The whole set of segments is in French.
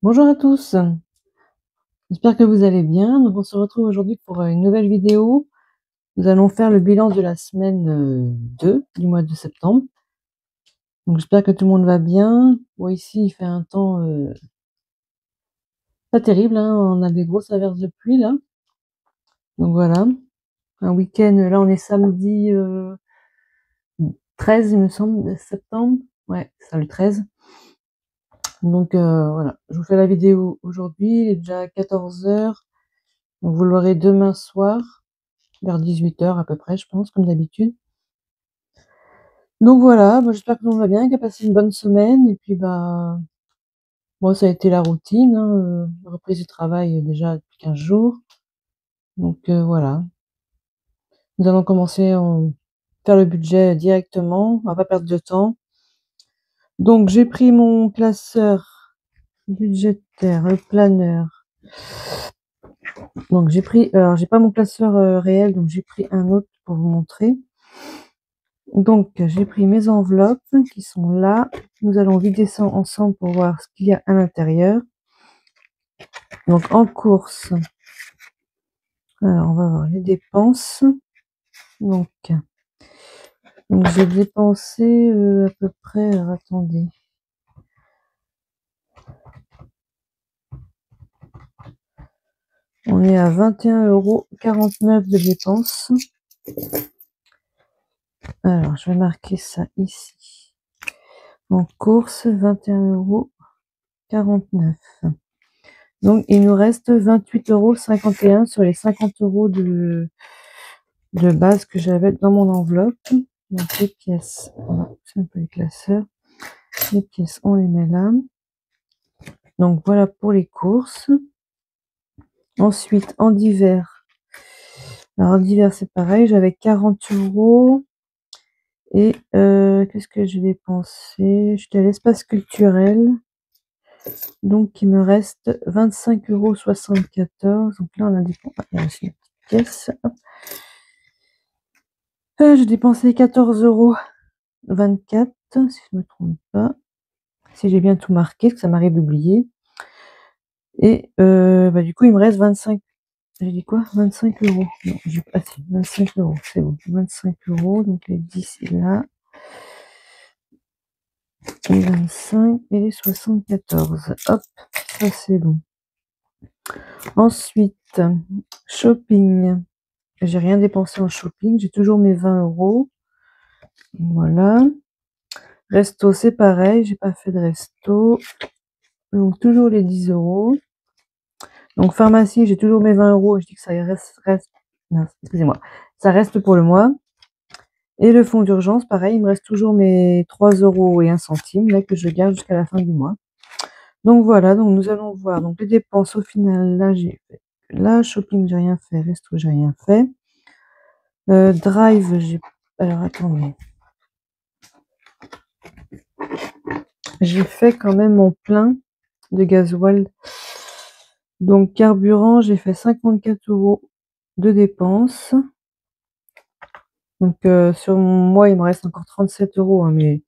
Bonjour à tous, j'espère que vous allez bien. Donc on se retrouve aujourd'hui pour une nouvelle vidéo. Nous allons faire le bilan de la semaine 2 du mois de septembre. Donc j'espère que tout le monde va bien. Bon, ici il fait un temps pas terrible, hein. On a des grosses averses de pluie là. Donc voilà, un week-end, là on est samedi 13 il me semble, de septembre. Ouais, c'est ça le 13. Donc voilà, je vous fais la vidéo aujourd'hui, il est déjà 14 h. Donc vous l'aurez demain soir, vers 18 h à peu près, je pense, comme d'habitude. Donc voilà, moi j'espère que tout le monde va bien, qu'il a passé une bonne semaine. Et puis bah, moi ça a été la routine, hein, reprise du travail déjà depuis 15 jours. Donc voilà, nous allons commencer à faire le budget directement, on va pas perdre de temps. Donc j'ai pris mon classeur budgétaire, le planeur. Donc j'ai pris, alors j'ai pas mon classeur réel, donc j'ai pris un autre pour vous montrer. Donc j'ai pris mes enveloppes qui sont là. Nous allons vider ça ensemble pour voir ce qu'il y a à l'intérieur. Donc en course, alors on va voir les dépenses. Donc j'ai dépensé à peu près, alors, attendez. On est à 21,49 € de dépenses. Alors je vais marquer ça ici. En course, 21,49 €. Donc il nous reste 28,51 € sur les 50 € de base que j'avais dans mon enveloppe. Donc les pièces, on va pousser un peu les classeurs. Les pièces, on les met là. Donc voilà pour les courses. Ensuite, en divers. Alors en divers, c'est pareil, j'avais 40 €. Et qu'est-ce que j'ai dépensé? J'étais à l'espace culturel. Donc il me reste 25,74 €. Donc là, on a dépensé. Il y a aussi une petite pièce. J'ai dépensé 14,24 €, si je ne me trompe pas. Si j'ai bien tout marqué, parce que ça m'arrive d'oublier. Et bah, du coup, il me reste 25. J'ai dit quoi? 25 €. Non, j'ai pas si, 25 €, c'est bon. 25 €, donc les 10 est là. Les 25 et les 74. Hop, ça c'est bon. Ensuite, shopping. J'ai rien dépensé en shopping, j'ai toujours mes 20 €. Voilà. Resto, c'est pareil, j'ai pas fait de resto. Donc toujours les 10 €. Donc pharmacie, j'ai toujours mes 20 €. Je dis que ça reste non, excusez-moi. Ça reste pour le mois. Et le fonds d'urgence, pareil, il me reste toujours mes 3,01 € là que je garde jusqu'à la fin du mois. Donc voilà, donc nous allons voir. Donc les dépenses au final, là j'ai fait. Là, shopping, j'ai rien fait. Resto, j'ai rien fait. Drive, j'ai. Alors attendez. J'ai fait quand même mon plein de gasoil. Donc carburant, j'ai fait 54 € de dépenses. Donc sur mon mois, il me reste encore 37 €, hein, mais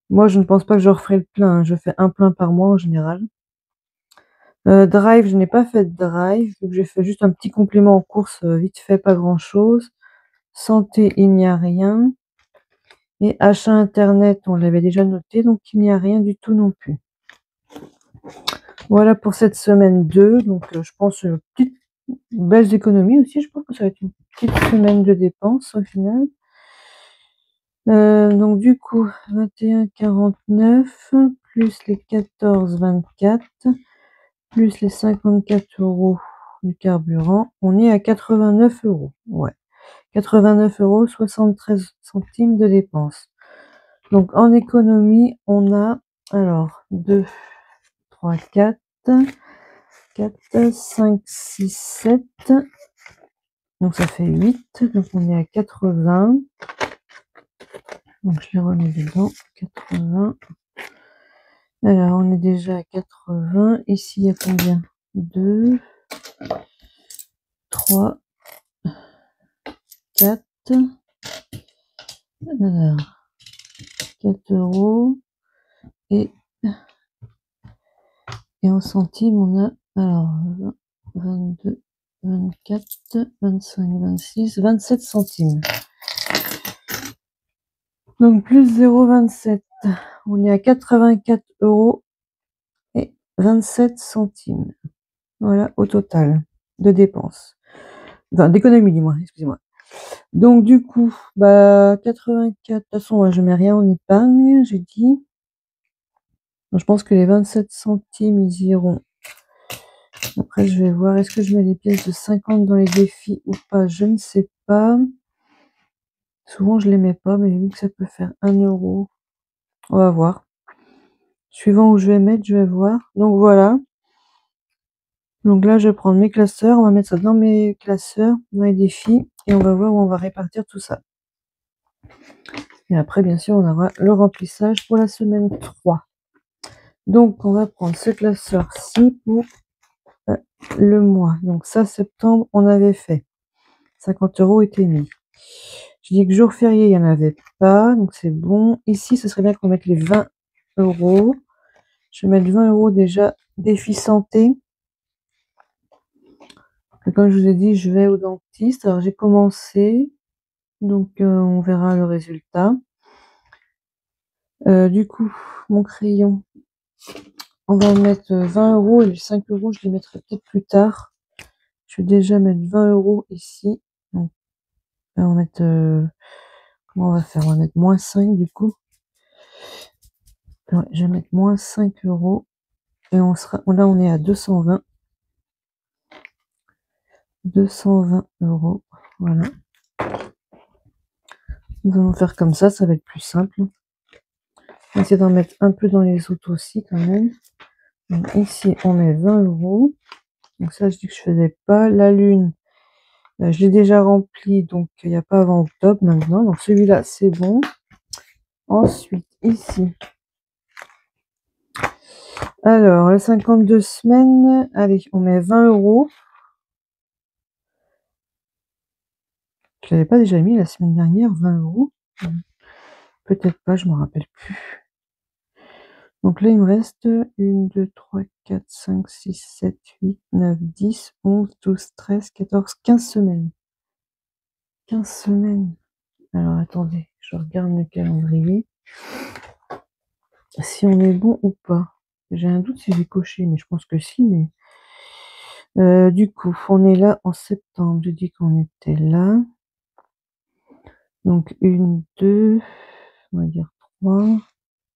moi je ne pense pas que je referai le plein, hein. Je fais un plein par mois en général. Drive, je n'ai pas fait de drive, donc j'ai fait juste un petit complément en course, vite fait, pas grand chose. Santé, il n'y a rien. Et achat internet, on l'avait déjà noté, donc il n'y a rien du tout non plus. Voilà pour cette semaine 2. Donc je pense petite belles économies aussi. Je pense que ça va être une petite semaine de dépenses au final. Donc du coup, 21,49 plus les 14,24 plus les 54 € du carburant, on est à 89 €. Ouais, 89,73 € de dépenses. Donc en économie, on a alors 2, 3, 4, 4, 5, 6, 7. Donc ça fait 8. Donc on est à 80. Donc je les remets dedans. 80. Alors on est déjà à 80. Ici il y a combien? 2, 3, 4. Alors 4 € et Et en centimes, on a alors 22, 24, 25, 26, 27 centimes. Donc plus 0,27. On est à 84 € et 27 centimes. Voilà, au total de dépenses. Enfin, d'économie, du moins, excusez-moi. Donc, du coup, 84, de toute façon, moi, je mets rien en épargne, j'ai dit. Donc, je pense que les 27 centimes, ils iront. Après, je vais voir, est-ce que je mets les pièces de 50 dans les défis ou pas? Je ne sais pas. Souvent, je les mets pas, mais vu que ça peut faire 1 €, on va voir. Suivant où je vais mettre, je vais voir. Donc, voilà. Donc là, je vais prendre mes classeurs, on va mettre ça dans mes classeurs, dans les défis, et on va voir où on va répartir tout ça. Et après, bien sûr, on aura le remplissage pour la semaine 3. Donc, on va prendre ce classeur-ci pour le mois. Donc ça, septembre, on avait fait. 50 € étaient mis. Je dis que jour férié, il n'y en avait pas, donc c'est bon. Ici, ce serait bien qu'on mette les 20 €. Je vais mettre 20 € déjà, défi santé. Comme je vous ai dit, je vais au dentiste. Alors, j'ai commencé, donc on verra le résultat. Du coup, mon crayon, on va en mettre 20 € et les 5 € je les mettrai peut-être plus tard. Je vais déjà mettre 20 € ici. Donc, là, on va mettre, comment on va faire? On va mettre moins 5 du coup. Ouais, je vais mettre moins 5 € et on sera, là on est à 220. 220 €. Voilà. Nous allons faire comme ça va être plus simple. On va essayer d'en mettre un peu dans les autres aussi quand même. Donc, ici, on met 20 €. Donc ça, je dis que je faisais pas. La lune, je l'ai déjà rempli, donc il n'y a pas avant octobre maintenant. Donc celui-là, c'est bon. Ensuite, ici. Alors, les 52 semaines, allez, on met 20 €. Je l'avais pas déjà mis la semaine dernière, 20 €. Peut-être pas, je me rappelle plus. Donc là, il me reste 1, 2, 3, 4, 5, 6, 7, 8, 9, 10, 11, 12, 13, 14, 15 semaines. 15 semaines. Alors, attendez, je regarde le calendrier. Si on est bon ou pas. J'ai un doute si j'ai coché, mais je pense que si, mais... du coup, on est là en septembre. J'ai dit qu'on était là. Donc, 1, 2, on va dire 3,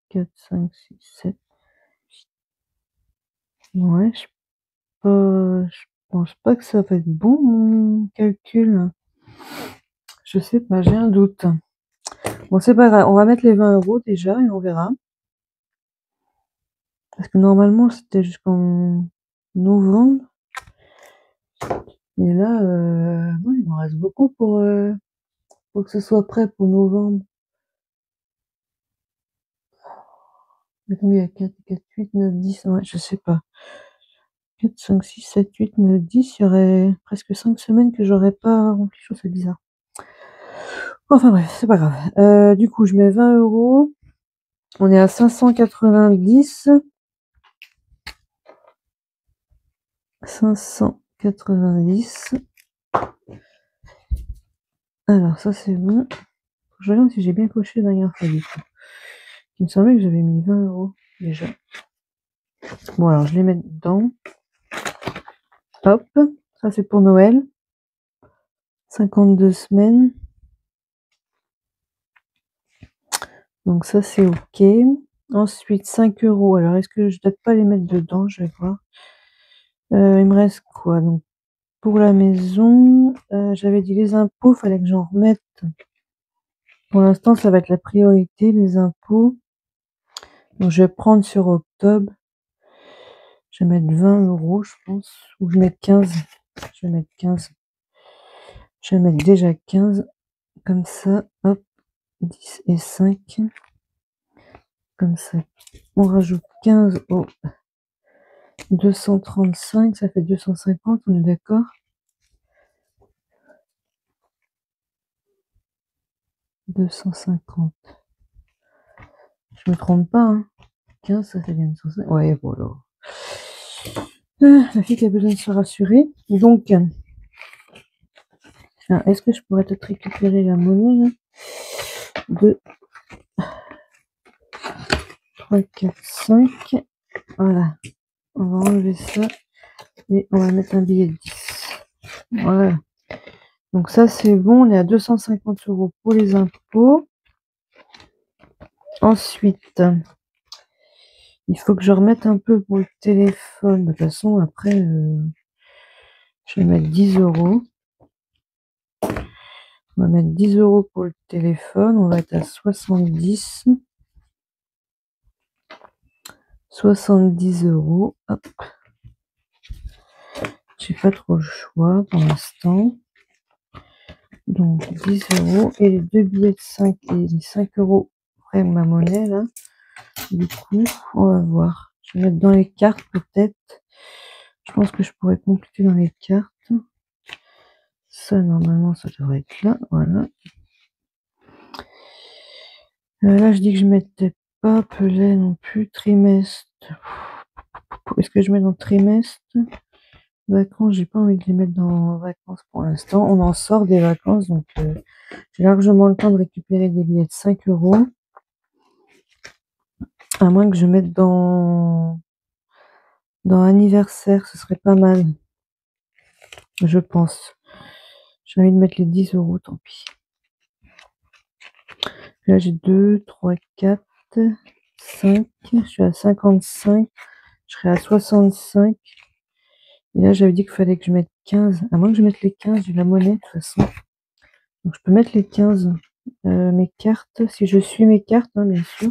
4, 5, 6, 7. Ouais, je pense pas que ça va être bon, mon calcul. Je sais pas, j'ai un doute. Bon, c'est pas grave, on va mettre les 20 € déjà et on verra. Parce que normalement, c'était jusqu'en novembre. Et là, bon, il m'en reste beaucoup pour que ce soit prêt pour novembre. Mettons, il y a 4, 4, 8, 9, 10, ouais, je sais pas. 4, 5, 6, 7, 8, 9, 10, il y aurait presque 5 semaines que j'aurais pas rempli, je trouve ça bizarre. Enfin bref, c'est pas grave. Du coup, je mets 20 €. On est à 590. 590. Alors, ça, c'est bon. Je regarde si j'ai bien coché la dernière fois, du coup. Il me semblait que j'avais mis 20 € déjà. Bon, alors, je les mets dedans. Hop. Ça, c'est pour Noël. 52 semaines. Donc, ça, c'est OK. Ensuite, 5 €. Alors, est-ce que je ne dois pas les mettre dedans? Je vais voir. Il me reste quoi? Donc, pour la maison, j'avais dit les impôts, fallait que j'en remette. Pour l'instant, ça va être la priorité, les impôts. Donc, je vais prendre sur octobre. Je vais mettre 20 €, je pense. Ou je vais mettre 15. Je vais mettre 15. Je vais mettre déjà 15. Comme ça. Hop. 10 et 5. Comme ça. On rajoute 15 au 235. Ça fait 250. On est d'accord? 250. Je me trompe pas, hein. 15, ça fait bien 250. Ouais, voilà. La fille qui a besoin de se rassurer. Donc, est-ce que je pourrais peut-être récupérer la monnaie là 2, 3, 4, 5. Voilà. On va enlever ça et on va mettre un billet de 10. Voilà. Donc ça, c'est bon. On est à 250 € pour les impôts. Ensuite, il faut que je remette un peu pour le téléphone. De toute façon, après, je vais mettre 10 €. On va mettre 10 € pour le téléphone. On va être à 70. 70 €. Hop. J'ai pas trop le choix pour l'instant. Donc 10 € et les deux billets de 5 et les 5 € près ma monnaie là. Du coup, on va voir. Je vais mettre dans les cartes peut-être. Je pense que je pourrais compléter dans les cartes. Ça, normalement, ça devrait être là. Voilà. Là, je dis que je mettais pas Pelé non plus. Trimestre. Est-ce que je mets dans trimestre? Vacances, j'ai pas envie de les mettre dans vacances pour l'instant. On en sort des vacances, donc j'ai largement le temps de récupérer des billets de 5 €. À moins que je mette dans anniversaire, ce serait pas mal. Je pense. J'ai envie de mettre les 10 €, tant pis. Là, j'ai 2, 3, 4, 5. Je suis à 55. Je serai à 65. Et là, j'avais dit qu'il fallait que je mette 15. À moins que je mette les 15, j'ai la monnaie, de toute façon. Donc, je peux mettre les 15. Mes cartes, si je suis mes cartes, hein, bien sûr.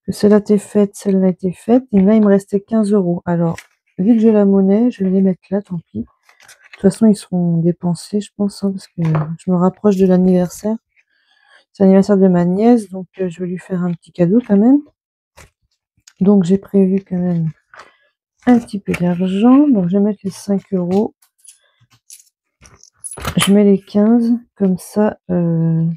Que celle-là a été faite, celle-là a été faite. Et là, il me restait 15 €. Alors, vu que j'ai la monnaie, je vais les mettre là, tant pis. De toute façon, ils seront dépensés, je pense, hein, parce que je me rapproche de l'anniversaire. C'est l'anniversaire de ma nièce, donc je vais lui faire un petit cadeau quand même. Donc, j'ai prévu quand même un petit peu d'argent. Donc, je vais mettre les 5 €. Je mets les 15, comme ça, on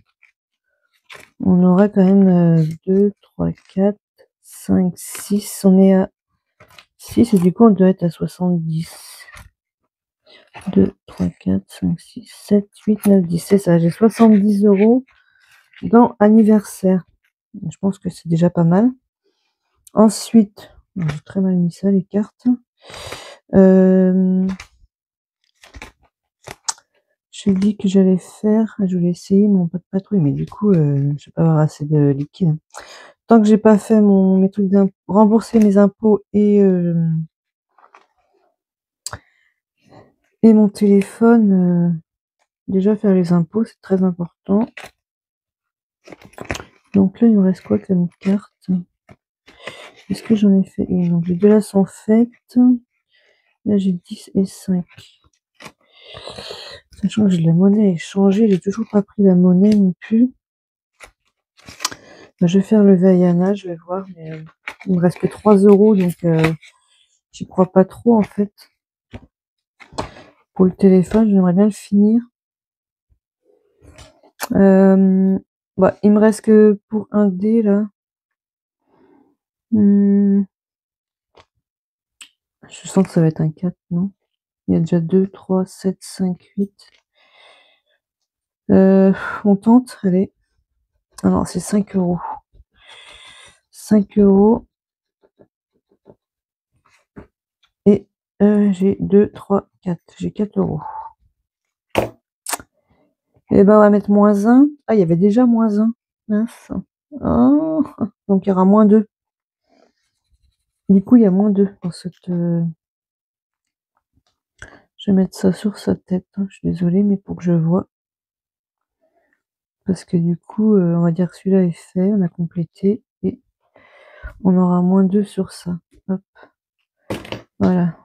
aura quand même 2, 3, 4, 5, 6. On est à 6 et du coup, on doit être à 70. 2, 3, 4, 5, 6, 7, 8, 9, 10. C'est ça, j'ai 70 € dans anniversaire. Je pense que c'est déjà pas mal. Ensuite, j'ai très mal mis ça, les cartes. J'ai dit que j'allais faire, je voulais essayer mon pot de patrouille, mais du coup, je vais pas avoir assez de liquide. Tant que j'ai pas fait mes trucs rembourser mes impôts et mon téléphone, déjà faire les impôts, c'est très important. Donc là, il me reste quoi comme carte? Est-ce que j'en ai fait une? Donc les deux là sont faites. Là, j'ai 10 et 5. Sachant que j'ai de la monnaie échangée, j'ai toujours pas pris la monnaie non plus. Je vais faire le Vaiana, je vais voir, mais il me reste que 3 €, donc j'y crois pas trop en fait. Pour le téléphone, j'aimerais bien le finir. Il me reste que pour un dé là. Je sens que ça va être un 4, non? Il y a déjà 2, 3, 7, 5, 8. On tente, allez. Alors, c'est 5 €. 5 €. Et j'ai 2, 3, 4. J'ai 4 €. Et ben, on va mettre -1. Ah, il y avait déjà -1. Mince. Oh, donc, il y aura -2. Du coup, il y a -2 dans cette... Je vais mettre ça sur sa tête. Hein. Je suis désolée, mais pour que je vois. Parce que du coup, on va dire que celui-là est fait. On a complété. Et on aura -2 sur ça. Hop. Voilà.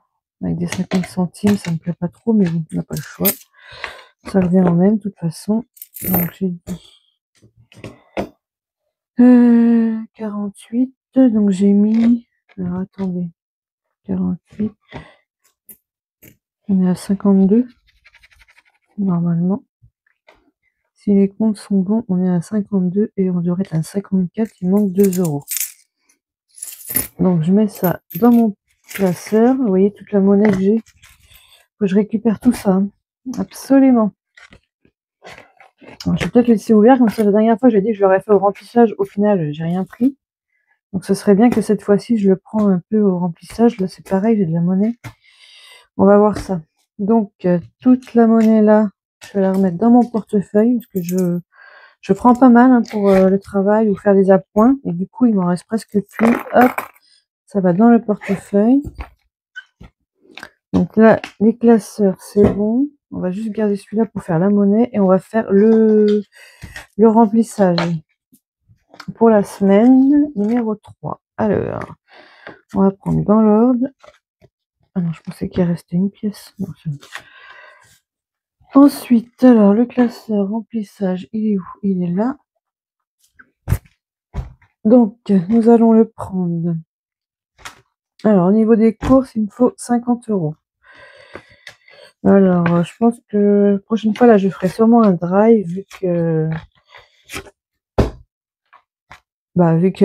Avec des 50 centimes, ça me plaît pas trop, mais bon, on n'a pas le choix. Ça revient en même, de toute façon. Donc, j'ai dit 48. Donc, j'ai mis... Alors, attendez. 48. On est à 52. Normalement. Si les comptes sont bons, on est à 52 et on devrait être à 54. Il manque 2 €. Donc, je mets ça dans mon classeur. Vous voyez toute la monnaie que j'ai. Faut que je récupère tout ça. Absolument. Alors, je vais peut-être laisser ouvert, comme ça la dernière fois j'ai dit que je l'aurais fait au remplissage, au final j'ai rien pris. Donc ce serait bien que cette fois-ci je le prends un peu au remplissage. Là c'est pareil, j'ai de la monnaie. On va voir ça. Donc toute la monnaie là, je vais la remettre dans mon portefeuille parce que je prends pas mal hein, pour le travail ou faire des appoints. Et du coup il m'en reste presque plus. Hop, ça va dans le portefeuille. Donc là les classeurs c'est bon. On va juste garder celui-là pour faire la monnaie et on va faire le remplissage pour la semaine numéro 3. Alors, on va prendre dans l'ordre. Ah non, je pensais qu'il restait une pièce. Non, ensuite, alors, le classeur remplissage, il est où? Il est là. Donc, nous allons le prendre. Alors, au niveau des courses, il me faut 50 €. Alors, je pense que la prochaine fois, là, je ferai sûrement un drive, vu que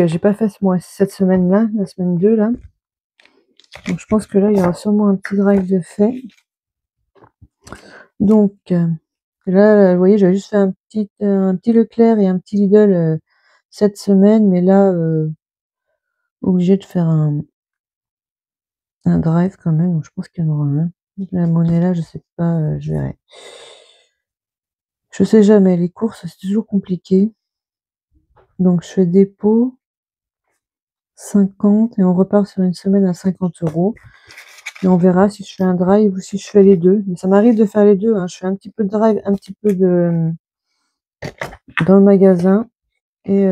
j'ai pas fait cette semaine-là, la semaine 2, là. Donc, je pense que là, il y aura sûrement un petit drive de fait. Donc, là, vous voyez, j'avais juste fait un petit Leclerc et un petit Lidl cette semaine, mais là, obligé de faire un drive quand même, donc je pense qu'il y en aura un. La monnaie là, je sais pas, je verrai. Je sais jamais, les courses, c'est toujours compliqué. Donc je fais dépôt, 50, et on repart sur une semaine à 50 €. Et on verra si je fais un drive ou si je fais les deux. Mais ça m'arrive de faire les deux, hein. Je fais un petit peu de drive, un petit peu dans le magasin. Et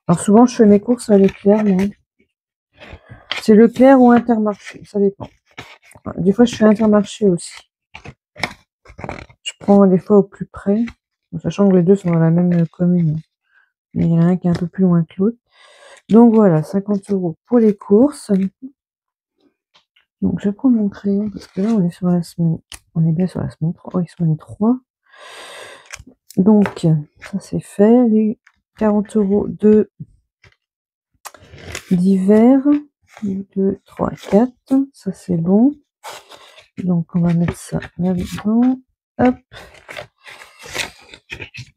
alors souvent je fais mes courses à Leclerc, moi. C'est Leclerc ou Intermarché, ça dépend. Des fois je fais Intermarché aussi. Je prends des fois au plus près, sachant que les deux sont dans la même commune. Mais il y en a un qui est un peu plus loin que l'autre. Donc voilà, 50 € pour les courses. Donc je vais prendre mon crayon parce que là on est sur la semaine. On est bien sur la semaine 3. Oh, ils sont les 3. Donc ça c'est fait. Les 40 € d'hiver. 2, 3, 4. Ça c'est bon. Donc on va mettre ça là-dedans. Hop.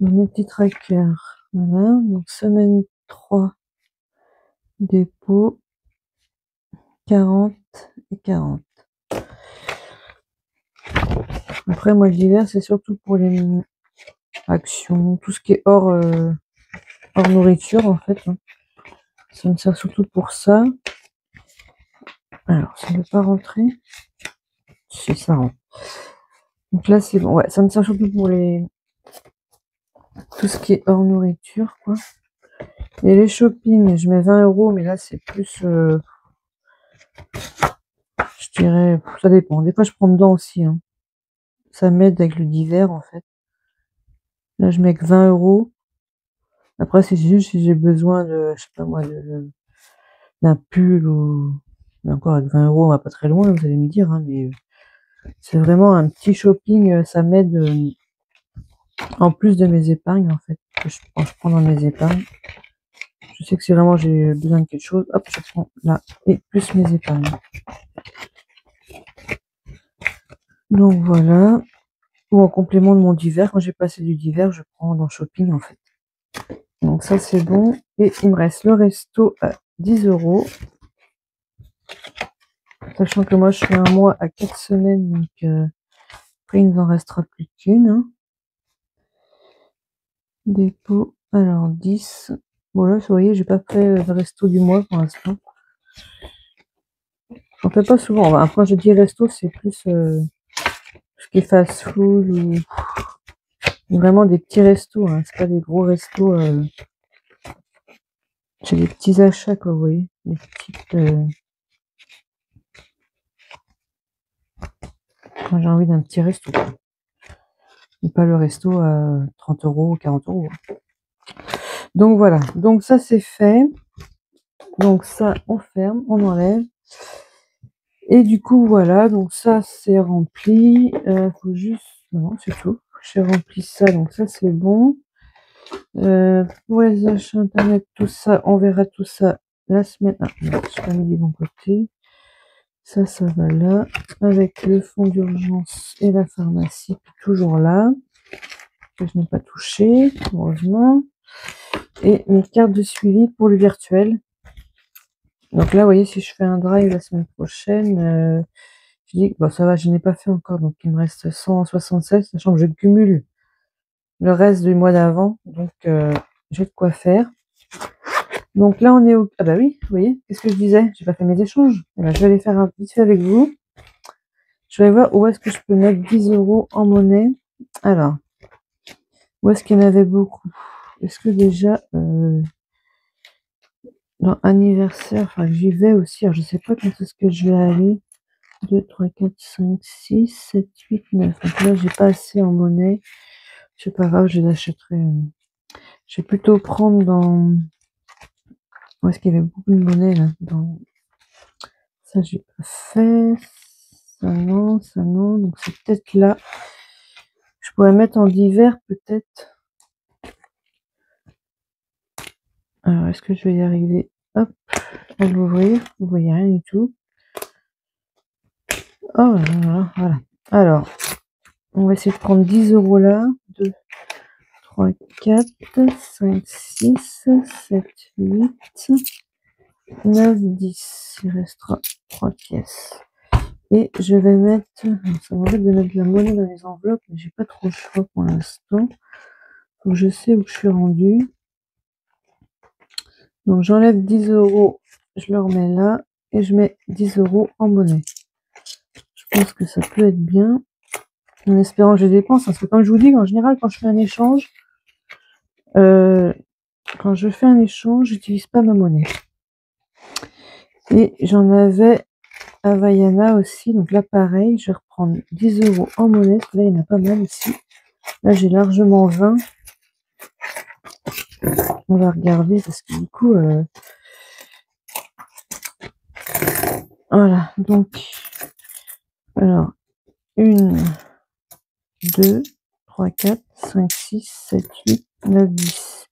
Mes petits trackers. Voilà. Donc semaine 3. Dépôt. 40 et 40. Après moi l'hiver c'est surtout pour les actions, tout ce qui est hors nourriture en fait. Hein. Ça me sert surtout pour ça. Alors ça ne veut pas rentrer. Si ça rentre. Donc là c'est bon. Ouais, ça me sert surtout pour tout ce qui est hors nourriture quoi. Et les shopping, je mets 20 €, mais là c'est plus je dirais, ça dépend. Des fois je prends dedans aussi. Hein. Ça m'aide avec le divers en fait. Là je mets que 20 €. Après c'est juste si j'ai besoin de, je sais pas moi, d'un pull ou. Mais encore avec 20 €, on va pas très loin, vous allez me dire, hein, mais c'est vraiment un petit shopping, ça m'aide en plus de mes épargnes en fait. Que je prends dans mes épargnes. Je sais que si vraiment j'ai besoin de quelque chose, hop, je prends là et plus mes épargnes. Donc voilà. Ou en complément de mon divers, quand j'ai passé du divers, je prends dans shopping en fait. Donc ça c'est bon. Et il me reste le resto à 10 €. Sachant que moi je fais un mois à 4 semaines, donc après il nous en restera plus qu'une. Hein. Dépôt, alors 10. Bon là, vous voyez, j'ai pas fait le resto du mois pour l'instant. J'en fais pas souvent. Enfin, quand je dis resto, c'est plus ce qui est fast food ou vraiment des petits restos. Hein. C'est pas des gros restos. J'ai des petits achats, quoi, vous voyez. Des petites. Quand j'ai envie d'un petit resto. Quoi. Et pas le resto à 30 € ou 40 €. Donc voilà. Donc ça, c'est fait. Donc ça, on ferme, on enlève. Et du coup, voilà, donc ça, c'est rempli. Faut juste... Non, c'est tout. J'ai rempli ça, donc ça, c'est bon. Pour les achats internet, tout ça, on verra tout ça la semaine... Ah, non, je pas mis du bon côté. Ça va là. Avec le fonds d'urgence et la pharmacie, toujours là. Que je n'ai pas touché, heureusement. Et mes cartes de suivi pour le virtuel. Donc là, vous voyez, si je fais un drive la semaine prochaine, je dis que bon, ça va, je n'ai pas fait encore. Donc il me reste 176, sachant que je cumule le reste du mois d'avant. Donc j'ai de quoi faire. Donc là, on est au... Ah bah oui, vous voyez, qu'est-ce que je disais? J'ai pas fait mes échanges. Eh ben, je vais les faire un vite fait avec vous. Je vais voir où est-ce que je peux mettre 10 € en monnaie. Alors, où est-ce qu'il y en avait beaucoup? Est-ce que déjà, dans anniversaire, enfin, j'y vais aussi. Alors, je sais pas quand est-ce que je vais aller. 2, 3, 4, 5, 6, 7, 8, 9. Donc là, j'ai pas assez en monnaie. C'est pas grave, je les achèterai. Je vais plutôt prendre dans... Où est-ce qu'il y avait beaucoup de monnaie, là? Dans... Ça, j'ai pas fait. Ça, non, ça, non. Donc, c'est peut-être là. Je pourrais mettre en divers, peut-être. Alors, est-ce que je vais y arriver? Hop, à l'ouvrir. Vous voyez rien du tout. Oh, voilà. Alors, on va essayer de prendre 10 € là. 2, 3, 4, 5, 6, 7, 8, 9, 10. Il restera 3 pièces. Et je vais mettre... Ça m'embête de mettre de la monnaie dans les enveloppes, mais j'ai pas trop le choix pour l'instant. Donc, je sais où je suis rendue. Donc, j'enlève 10 €. Je le remets là. Et je mets 10 € en monnaie. Je pense que ça peut être bien. En espérant que je dépense. Parce que comme je vous dis, en général, quand je fais un échange, j'utilise pas ma monnaie. Et j'en avais à Havaiana aussi. Donc là, pareil, je vais reprendre 10 € en monnaie. Parce que là, il y en a pas mal aussi. Là, j'ai largement 20. On va regarder parce que du coup... Voilà, donc... Alors, 1, 2, 3, 4, 5, 6, 7, 8, 9, 10.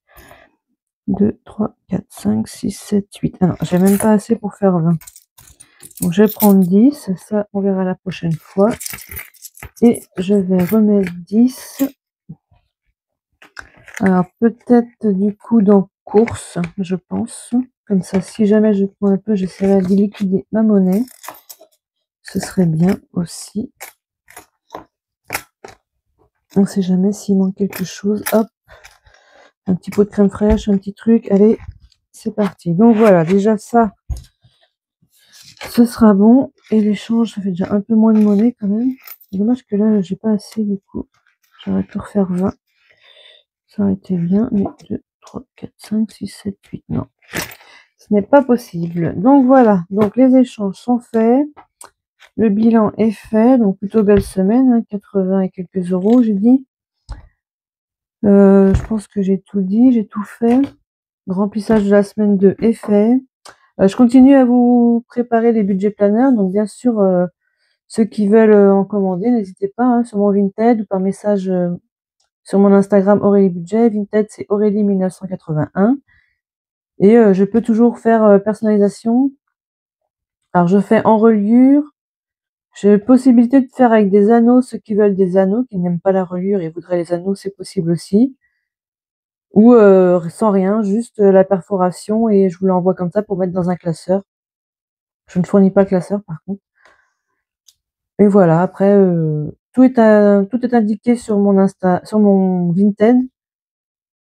2, 3, 4, 5, 6, 7, 8. Ah non, j'ai même pas assez pour faire 20. Donc je vais prendre 10, ça on verra la prochaine fois. Et je vais remettre 10. Alors peut-être du coup dans course, je pense. Comme ça, si jamais je prends un peu, j'essaierai de liquider ma monnaie. Ce serait bien aussi. On sait jamais s'il manque quelque chose. Hop, un petit pot de crème fraîche, un petit truc. Allez, c'est parti. Donc voilà, déjà ça, ce sera bon. Et l'échange, ça fait déjà un peu moins de monnaie quand même. C'est dommage que là, j'ai pas assez du coup. J'aurais pu refaire 20. Ça aurait été bien. Mais 2, 3, 4, 5, 6, 7, 8. Non. Ce n'est pas possible. Donc voilà. Donc les échanges sont faits. Le bilan est fait. Donc plutôt belle semaine. Hein, 80 et quelques euros, j'ai dit. Je pense que j'ai tout dit. J'ai tout fait. Le remplissage de la semaine 2 est fait. Je continue à vous préparer les budgets planeurs. Donc bien sûr... ceux qui veulent en commander, n'hésitez pas, hein, sur mon Vinted ou par message sur mon Instagram Aurélie Budget. Vinted, c'est Aurélie1981. Et je peux toujours faire personnalisation. Alors, je fais en reliure. J'ai possibilité de faire avec des anneaux, ceux qui veulent des anneaux, qui n'aiment pas la reliure et voudraient les anneaux, c'est possible aussi. Ou sans rien, juste la perforation et je vous l'envoie comme ça pour mettre dans un classeur. Je ne fournis pas le classeur par contre. Et voilà, après, tout est indiqué sur mon sur mon Vinted.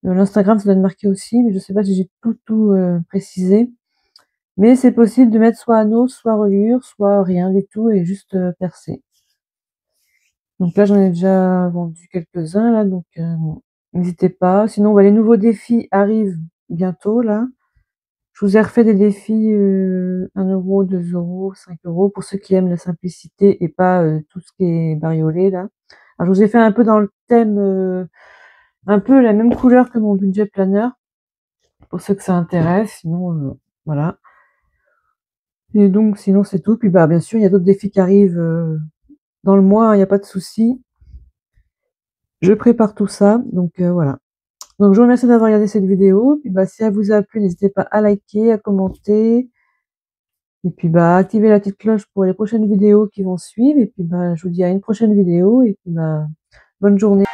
L'Instagram, ça doit être marqué aussi, mais je sais pas si j'ai tout précisé. Mais c'est possible de mettre soit anneau, soit reliure, soit rien du tout et juste percer. Donc là, j'en ai déjà vendu quelques-uns là, donc n'hésitez pas. Sinon, les nouveaux défis arrivent bientôt là. Je vous ai refait des défis 1 €, 2 €, 5 € pour ceux qui aiment la simplicité et pas tout ce qui est bariolé là. Alors je vous ai fait un peu dans le thème, un peu la même couleur que mon budget planeur, pour ceux que ça intéresse. Sinon, voilà. Et donc sinon c'est tout. Puis bien sûr il y a d'autres défis qui arrivent dans le mois, il n'y a pas de souci. Je prépare tout ça, donc voilà. Donc je vous remercie d'avoir regardé cette vidéo. Puis bah, si elle vous a plu, n'hésitez pas à liker, à commenter. Et puis bah, activer la petite cloche pour les prochaines vidéos qui vont suivre. Et puis bah, je vous dis à une prochaine vidéo. Et puis bah, bonne journée.